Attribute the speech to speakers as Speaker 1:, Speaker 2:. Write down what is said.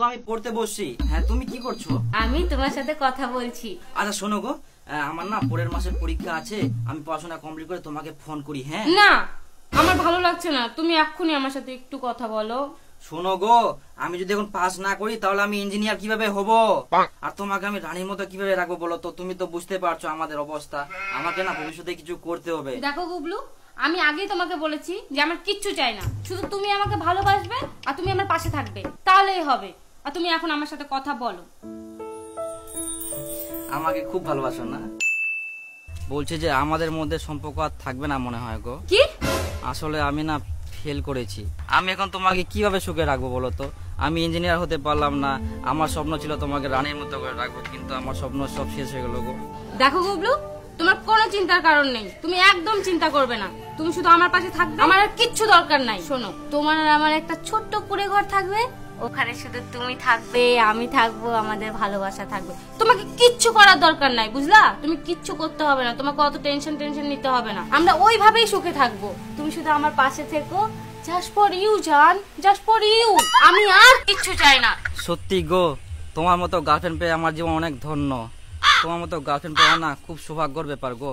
Speaker 1: গো আমি পড়তে বসছি। হ্যাঁ তুমি কি করছো?
Speaker 2: আমি তোমার সাথে কথা বলছি।
Speaker 1: আচ্ছা শোনো গো, আমার না পরের মাসে পরীক্ষা আছে, আমি পড়াশোনা কমপ্লিট করে তোমাকে ফোন করি। হ্যাঁ
Speaker 2: না, আমার ভালো লাগছে না, তুমি এক্ষুনি আমার সাথে একটু কথা বলো।
Speaker 1: শোনো গো, আমি যদি এখন পাস না করি তাহলে আমি ইঞ্জিনিয়ার কিভাবে হব, আর তোমাকে আমি রানীর মতো কিভাবে রাখবো বলো তো? তুমি তো বুঝতে পারছো আমাদের অবস্থা, আমাকে না ভবিষ্যতে কিছু করতে হবে।
Speaker 2: দেখো গুবলু, আমি আগেই তোমাকে বলেছি যে আমার কিচ্ছু চাই না, শুধু তুমি আমাকে ভালোবাসবে আর তুমি আমার পাশে থাকবে, তাহলেই হবে। আর তুমি এখন আমার সাথে কথা বলো।
Speaker 1: আমাকে খুব ভালোবাসো না? বলছে যে আমাদের মধ্যে সম্পর্ক আর থাকবে না মনে হয় গো।
Speaker 2: কি?
Speaker 1: আসলে আমি না ফেল করেছি, আমি এখন তোমাকে কিভাবে সুখে রাখবো বলো তো? আমি ইঞ্জিনিয়ার হতে পারলাম না, আমার স্বপ্ন ছিল তোমাকে রানীর মতো করে রাখবো, কিন্তু আমার স্বপ্ন সব শেষ হয়ে গেল গো।
Speaker 2: দেখো গুবলু, তোমার কোনো চিন্তার কারণ নেই, তুমি একদম চিন্তা করবে না, তুমি শুধু আমার পাশে থাকবে, আমার আর কিচ্ছু দরকার নাই। শোনো, তোমার আর আমার একটা ছোট্ট কুঁড়ে ঘর থাকবে, ওখানে শুধু তুমি থাকবে, আমি থাকবো, আমাদের ভালোবাসা থাকবে, তোমাকে কিচ্ছু করার দরকার নাই, বুঝলা? তুমি কিচ্ছু করতে হবে না, তোমাকে অত টেনশন নিতে হবে না, আমরা ওইভাবেই সুখে থাকবো, তুমি শুধু আমার পাশে থেকো। জাস্ট ফর ইউ জান, জাস্ট ফর ইউ, আমি আর কিচ্ছু চাই না।
Speaker 1: সত্যি গো, তোমার মতো গার্লফ্রেন্ড পেয়ে আমার জীবন অনেক ধন্য। তোমার মতো গার্লফ্রেন্ড পাওয়া না খুব সৌভাগ্যের ব্যাপার গো।